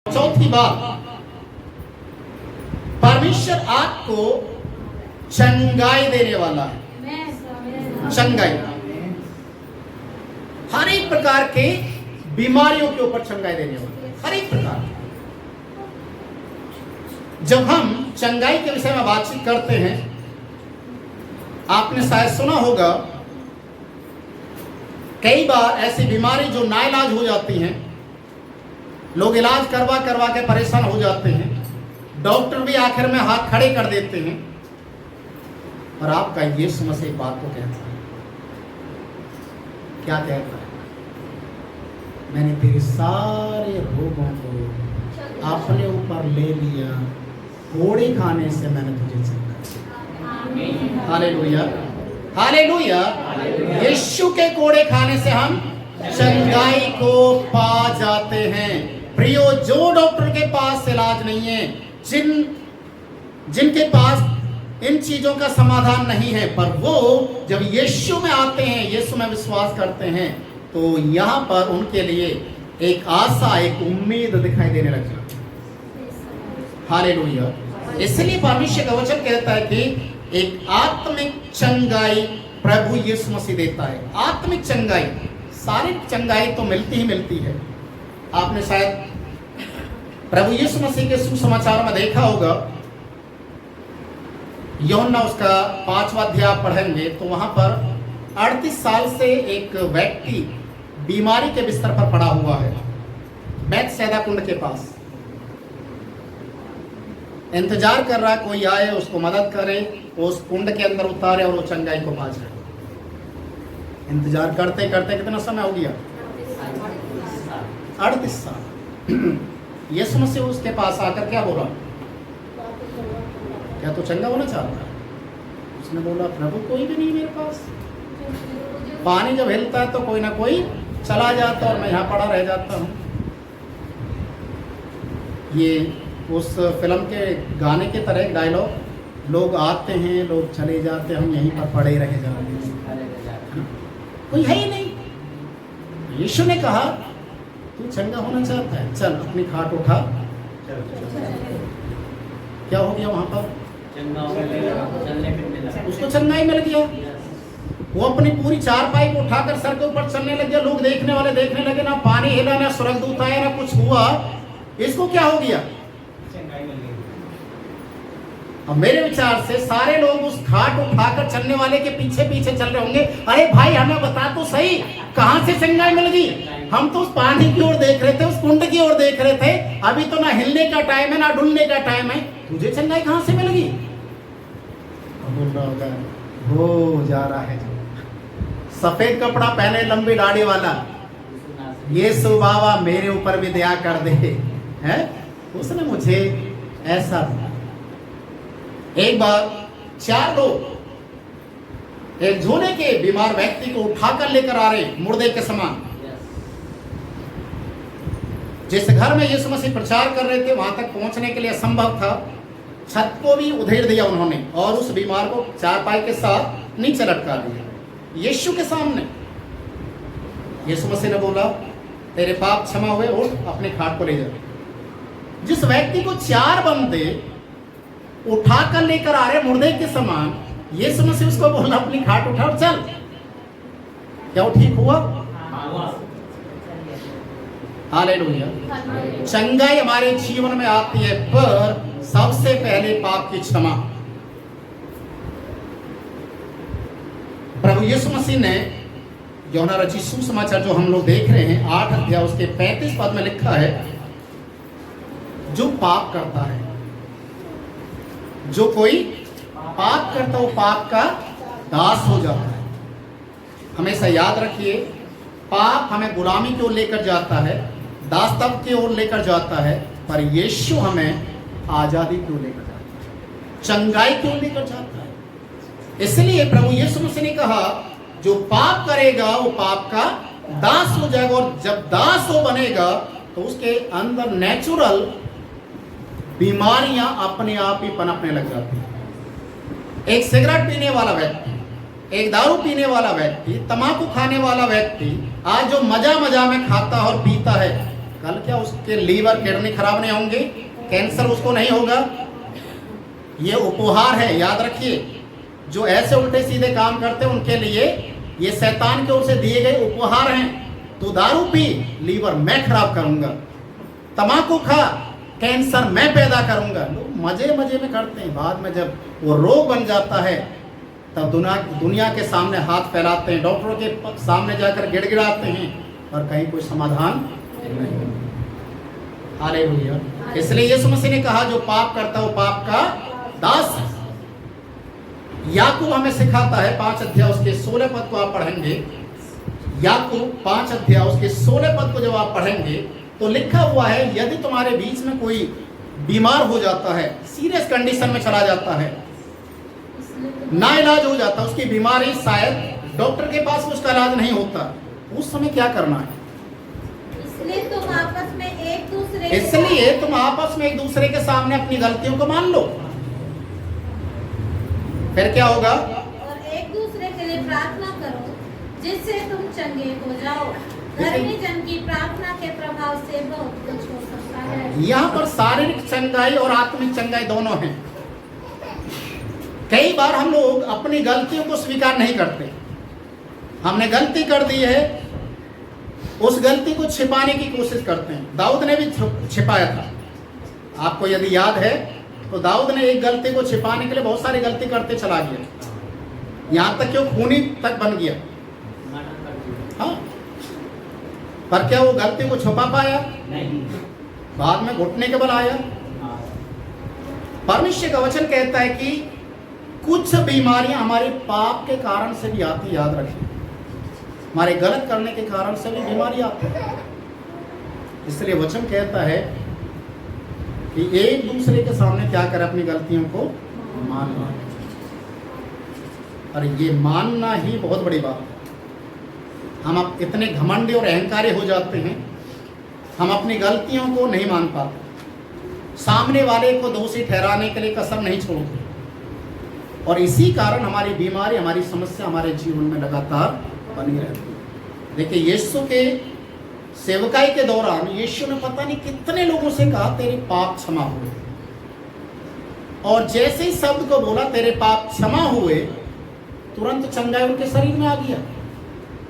चौथी बात, परमेश्वर आपको चंगाई देने वाला है। चंगाई, हर एक प्रकार के बीमारियों के ऊपर चंगाई देने वाला है, हर एक प्रकार। जब हम चंगाई के विषय में बातचीत करते हैं, आपने शायद सुना होगा, कई बार ऐसी बीमारी जो नाइलाज हो जाती हैं, लोग इलाज करवा करवा के परेशान हो जाते हैं, डॉक्टर भी आखिर में हाथ खड़े कर देते हैं, और आपका यीशु मसीह एक बात को कहता है। क्या कहता है? मैंने तेरे सारे रोगों को अपने ऊपर ले लिया, कोड़े खाने से मैंने तुझे चंगा। Hallelujah, hallelujah. यीशु के कोड़े खाने से हम चंगाई को पा जाते हैं। प्रियो, जो डॉक्टर के पास इलाज नहीं है, जिनके पास इन चीजों का समाधान नहीं है, पर वो जब यीशु में आते हैं, यीशु में विश्वास करते हैं, तो यहाँ पर उनके लिए एक आशा, एक उम्मीद दिखाई देने लग जाती है। हालेलुया। इसलिए परमेश्वर का वचन कहता है कि एक आत्मिक चंगाई प्रभु यीशु मसीह देता है। आत्मिक चंगाई, शारीरिक चंगाई तो मिलती ही मिलती है। आपने शायद प्रभु यीशु मसीह के सुसमाचार में देखा होगा, यूहन्ना उसका 5वां अध्याय पढ़ेंगे तो वहां पर 38 साल से एक व्यक्ति बीमारी के बिस्तर पर पड़ा हुआ है, बैतसैदा कुंड के पास इंतजार कर रहा है कोई आए उसको मदद करे, उस कुंड के अंदर उतारे और वो चंगाई को पा जाए। इंतजार करते करते कितना समय हो गया? 38 साल। यीशु मसीह उसके पास आकर क्या बोला? क्या तो चंगा होना चाहता है? उसने बोला, प्रभु कोई भी नहीं मेरे पास। पानी जब हिलता है तो कोई ना कोई चला जाता और मैं यहाँ पड़ा रह जाता हूँ। ये उस फिल्म के गाने की तरह एक डायलॉग, लोग आते हैं लोग चले जाते, हम यहीं पर पड़े रह जाते हैं, कोई है ही नहीं। यीशु ने कहा, तू चंगा होना चाहता है, चल अपनी खाट उठा। क्या हो गया वहां पर? उसको चंगाई मिल गया। वो अपनी पूरी चारपाई को उठाकर सर के ऊपर चलने लग गया। लोग देखने वाले देखने लगे, ना पानी हिला, ना स्वर्गदूत आया, ना कुछ हुआ। इसको क्या हो गया? अब मेरे विचार से सारे लोग उस घाट उठाकर चलने वाले के पीछे पीछे चल रहे होंगे, अरे भाई हमें बता तो सही, कहां से चंगाई मिल गई? हम तो उस पानी की ओर देख रहे थे, उस कुंड की ओर देख रहे थे, अभी तो ना हिलने का टाइम है ना डुलने का टाइम है, तुझे चंगाई कहां से मिल गई? बोल रहा होगा, हो जा रहा है जो सफेद कपड़ा पहने लंबी दाढ़ी वाला, यीशु बाबा मेरे ऊपर भी दया कर दे, है? उसने मुझे ऐसा दिया। एक बार 4 लोग एक झोले के बीमार व्यक्ति को उठाकर लेकर आ रहे, मुर्दे के समान। जिस घर में यीशु मसीह प्रचार कर रहे थे वहां तक पहुंचने के लिए असंभव था, छत को भी उधेड़ दिया उन्होंने और उस बीमार को चारपाई के साथ नीचे लटका दिया यीशु के सामने। यीशु मसीह ने बोला, तेरे पाप क्षमा हुए, उठ अपने खाट को ले जा। जिस व्यक्ति को 4 बंदे उठाकर लेकर आ रहे मुर्दे के समान, यीशु मसीह उसको बोला, अपनी खाट उठा और चल। क्या वो ठीक हुआ? हालेलुया। चंगाई हमारे जीवन में आती है, पर सबसे पहले पाप की क्षमा। प्रभु यीशु मसीह ने यूहन्ना रचित सुसमाचार जो हम लोग देख रहे हैं 8 अध्याय उसके 35 पद में लिखा है, जो पाप करता है, जो कोई पाप करता है वो पाप का दास हो जाता है। हमेशा याद रखिए, पाप हमें गुलामी की ओर लेकर जाता है, दासत्व की ओर लेकर जाता है, पर यीशु हमें आजादी की ओर लेकर जाता है, चंगाई की ओर लेकर जाता है। इसलिए प्रभु यीशु मसीह ने कहा, जो पाप करेगा वो पाप का दास हो जाएगा, और जब दास हो बनेगा तो उसके अंदर नेचुरल बीमारियां अपने आप ही पनपने लग जाती हैं। एक सिगरेट पीने वाला व्यक्ति, एक दारू पीने वाला व्यक्ति, तंबाकू खाने वाला व्यक्ति आज जो मजा मजा में खाता और पीता है, कल क्या उसके लीवर किडनी खराब नहीं होंगे, कैंसर उसको नहीं होगा। ये उपहार है, याद रखिए। जो ऐसे उल्टे सीधे काम करते हैं उनके लिए ये शैतान की ओर से दिए गए उपहार हैं। तो दारू पी, लीवर मैं खराब करूंगा। तंबाकू खा, कैंसर मैं पैदा करूंगा। लोग मजे मजे में करते हैं, बाद में जब वो रोग बन जाता है तब दुनिया के सामने हाथ फैलाते हैं, डॉक्टरों के सामने जाकर गिड़गिड़ाते हैं, और कहीं कोई समाधान नहीं। हालेलुया। इसलिए यीशु मसीह ने कहा जो पाप करता है वो पाप का दास है। याकूब हमें सिखाता है 5 अध्याय उसके 16 पद को आप पढ़ेंगे। याकूब 5 अध्याय उसके 16 पद को जब आप पढ़ेंगे तो लिखा हुआ है, यदि तुम्हारे बीच में कोई बीमार हो जाता है, सीरियस कंडीशन में चला जाता है, ना इलाज हो जाता, उसकी बीमारी शायद डॉक्टर के पास उसका इलाज नहीं होता, उस समय क्या करना है? इसलिए तुम आपस में एक दूसरे के सामने अपनी गलतियों को मान लो। फिर क्या होगा? और एक दूसरे के लिए प्रार्थना करो जिससे तुम चंगे हो जाओ। धर्मी जन की प्रार्थना के प्रभाव से बहुत कुछ हो सकता है। यहाँ पर शारीरिक चंगाई और आत्मिक चंगाई दोनों हैं। कई बार हम लोग अपनी गलतियों को स्वीकार नहीं करते। हमने गलती कर दी है, उस गलती को छिपाने की कोशिश करते हैं। दाऊद ने भी छिपाया था। आपको यदि याद है तो दाऊद ने एक गलती को छिपाने के लिए बहुत सारी गलती करते चला गया, यहाँ तक कि वो खूनी तक बन गया। हाँ, पर क्या वो गलती को छुपा पाया? नहीं। बाद में घुटने के बल आया। परमेश्वर का वचन कहता है कि कुछ बीमारियां हमारे पाप के कारण से भी आती, याद रखिए। हमारे गलत करने के कारण से भी बीमारी आती है। इसलिए वचन कहता है कि एक दूसरे के सामने क्या करें, अपनी गलतियों को मानना। और ये मानना ही बहुत बड़ी बात है। हम अब इतने घमंडी और अहंकारी हो जाते हैं, हम अपनी गलतियों को नहीं मान पाते, सामने वाले को दोषी ठहराने के लिए कसर नहीं छोड़ते, और इसी कारण हमारी बीमारी, हमारी समस्या हमारे जीवन में लगातार बनी रहती है। देखिए, यीशु के सेवकाई के दौरान यीशु ने पता नहीं कितने लोगों से कहा तेरे पाप क्षमा हुए, और जैसे ही शब्द को बोला तेरे पाप क्षमा हुए, तुरंत चंगाई उनके शरीर में आ गया।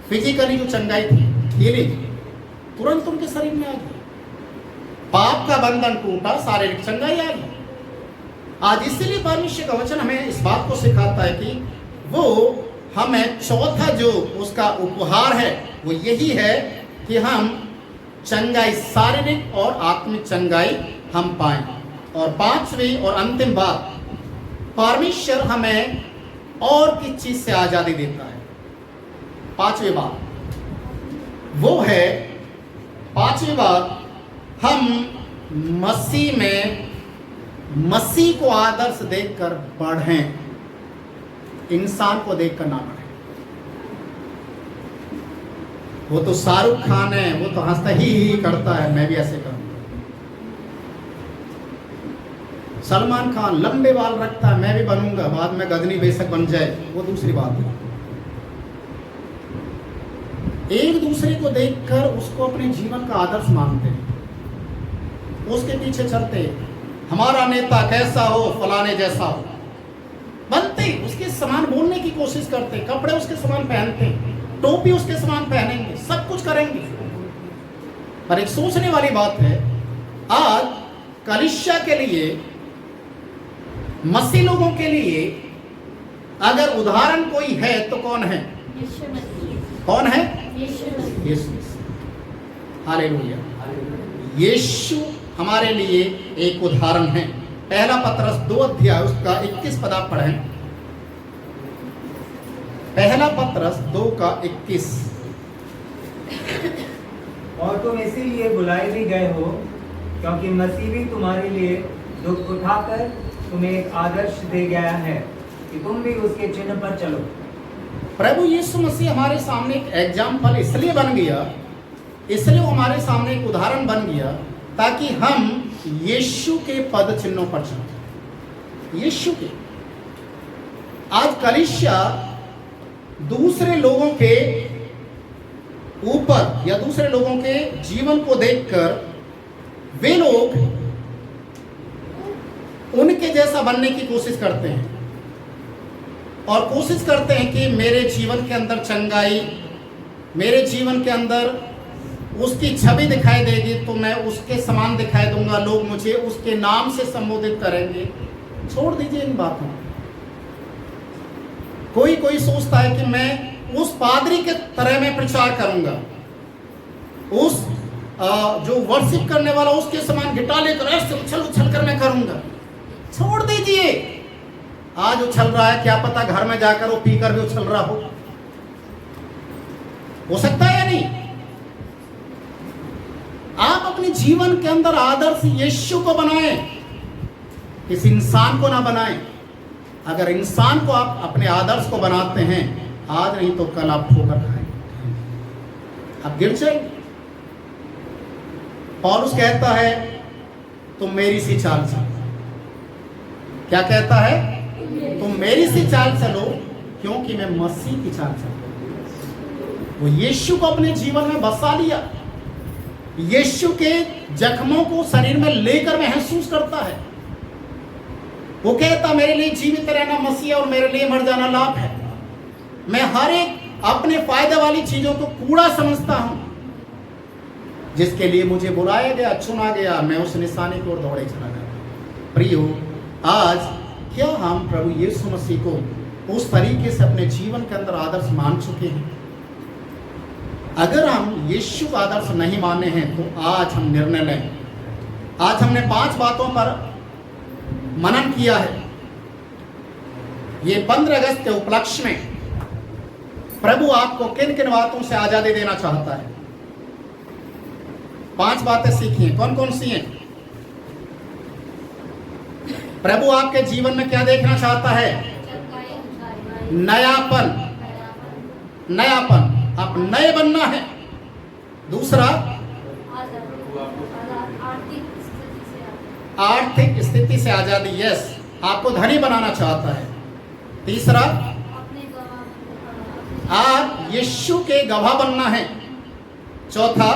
फिजिकली जो चंगाई थी, हीलिंग, तुरंत उनके शरीर में आ गया। पाप का बंधन टूटा, शारीरिक चंगाई आ गई। आज इसलिए परमेश्वर का वचन हमें इस बात को सिखाता है कि वो हमें चौथा जो उसका उपहार है वो यही है कि हम चंगाई, शारीरिक और आत्मिक चंगाई हम पाएं। और 5वीं और अंतिम बात, परमेश्वर हमें और किस चीज से आजादी देता है। 5वीं बात वो है, 5वीं बात, हम मसीह में मसीह को आदर्श देखकर बढ़ें, इंसान को देखकर ना बढ़े। वो तो शाहरुख खान है, वो तो हंसता ही करता है, मैं भी ऐसे करूंगा। सलमान खान लंबे बाल रखता है, मैं भी बनूंगा, बाद में गजनी बेशक बन जाए, वो दूसरी बात है। एक दूसरे को देखकर उसको अपने जीवन का आदर्श मानते हैं, उसके पीछे चलते हैं। हमारा नेता कैसा हो, फलाने जैसा हो, बनते उसके समान बोलने की कोशिश करते, कपड़े उसके समान पहनते, टोपी उसके समान पहनेंगे, सब कुछ करेंगे। पर एक सोचने वाली बात है, आज कलीसिया के लिए, मसीह लोगों के लिए अगर उदाहरण कोई है तो कौन है? कौन है? यीशु। हालेलुया। यीशु हमारे लिए एक उदाहरण है। पहला पत्रस 2 अध्याय उसका 21 पद आप पढ़ें। पहला पत्रस 2 का 21। और तुम इसीलिए बुलाए भी गए हो क्योंकि मसीह भी तुम्हारे लिए दुख उठाकर तुम्हें एक आदर्श दे गया है कि तुम भी उसके चिन्ह पर चलो। प्रभु यीशु मसीह हमारे सामने एक एग्जाम्पल इसलिए बन गया, इसलिए वो हमारे सामने एक उदाहरण बन गया, ताकि हम यीशु के पद चिन्हों पर चलें। यीशु के आज कलीसिया दूसरे लोगों के ऊपर या दूसरे लोगों के जीवन को देखकर वे लोग उनके जैसा बनने की कोशिश करते हैं और कोशिश करते हैं कि मेरे जीवन के अंदर चंगाई, मेरे जीवन के अंदर उसकी छवि दिखाई देगी तो मैं उसके समान दिखाई दूंगा, लोग मुझे उसके नाम से संबोधित करेंगे। छोड़ दीजिए इन बातों। कोई कोई सोचता है कि मैं उस पादरी के तरह मैं प्रचार करूंगा, उस जो वर्शिप करने वाला उसके समान गिटार लेकर ऐसे उछल उछल कर मैं करूंगा। छोड़ दीजिए। आज उछल रहा है, क्या पता घर में जाकर वो पीकर भी उछल रहा हो सकता है या नहीं। आप अपने जीवन के अंदर आदर्श यीशु को बनाएं, इस इंसान को ना बनाएं। अगर इंसान को आप अपने आदर्श को बनाते हैं, आज नहीं तो कल आप ठोकर खाएंगे, आप गिर जाएंगे। पौलुस कहता है तुम मेरी सी चाल चलो। क्या कहता है? तुम मेरी सी चाल चलो क्योंकि मैं मसीह की चाल चलूं। वो यीशु को अपने जीवन में बसा लिया, यीशु के जख्मों को शरीर में लेकर महसूस करता है। वो कहता मेरे लिए जीवित रहना मसीह और मेरे लिए मर जाना लाभ है। मैं हर एक अपने फायदे वाली चीजों को कूड़ा समझता हूं। जिसके लिए मुझे बुलाया गया, चुना गया, मैं उस निशाने की ओर दौड़े चला गया। प्रियो, आज क्या हम प्रभु यीशु मसीह को उस तरीके से अपने जीवन के अंदर आदर्श मान चुके हैं? अगर हम यीशु का आदर्श नहीं माने हैं तो आज हम निर्णय लें। आज हमने 5 बातों पर मनन किया है। ये 15 अगस्त के उपलक्ष्य में प्रभु आपको किन किन बातों से आजादी देना चाहता है? 5 बातें सीखी हैं। कौन कौन सी हैं? प्रभु आपके जीवन में क्या देखना चाहता है? नयापन। नयापन, आप नए बनना है। दूसरा, आर्थिक स्थिति से आजादी। यस, आपको धनी बनाना चाहता है। तीसरा, आप यीशु के गवाह बनना है। चौथा,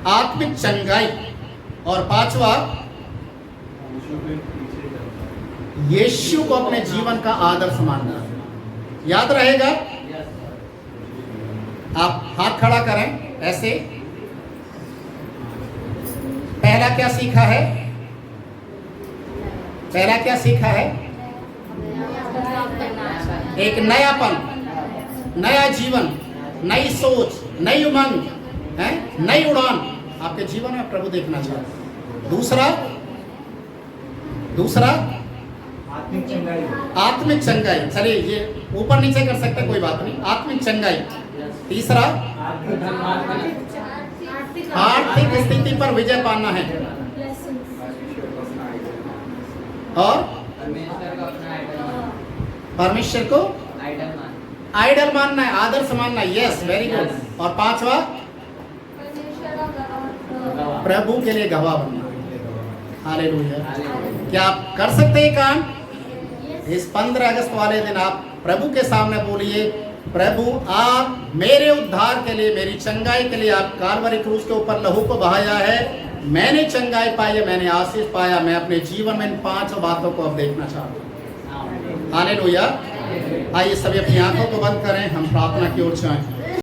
आत्मिक चंगाई। और 5वां, यीशु को अपने जीवन का आदर्श मानना। याद रहेगा? आप हाथ खड़ा करें ऐसे। पहला क्या सीखा है? पहला क्या सीखा है? एक नयापन, नया जीवन, नई सोच, नई उमंग, नई उड़ान आपके जीवन में प्रभु देखना चाहता है। दूसरा आत्मिक चंगाई। आत्मिक चंगाई। चलिए ये ऊपर नीचे कर सकते, कोई बात नहीं। आत्मिक चंगाई। तीसरा, आर्थिक स्थिति पर विजय पाना है। और परमेश्वर को आइडल मानना है, आदर्श मानना है। Yes, very good. और 5वां, प्रभु के लिए गवाह बनना। हालेलुया। क्या आप कर सकते हैं काम? इस 15 अगस्त वाले दिन आप प्रभु के सामने बोलिए, प्रभु आप मेरे उद्धार के लिए, मेरी चंगाई के लिए आप काल्वरी क्रूस के ऊपर लहू को बहाया है। मैंने चंगाई पाई है, मैंने आशीष पाया। मैं अपने जीवन में इन 5 बातों को अब देखना चाहता हूँ। हालेलुया। आइए सभी अपनी आंखों को बंद करें, हम प्रार्थना की ओर जाएं।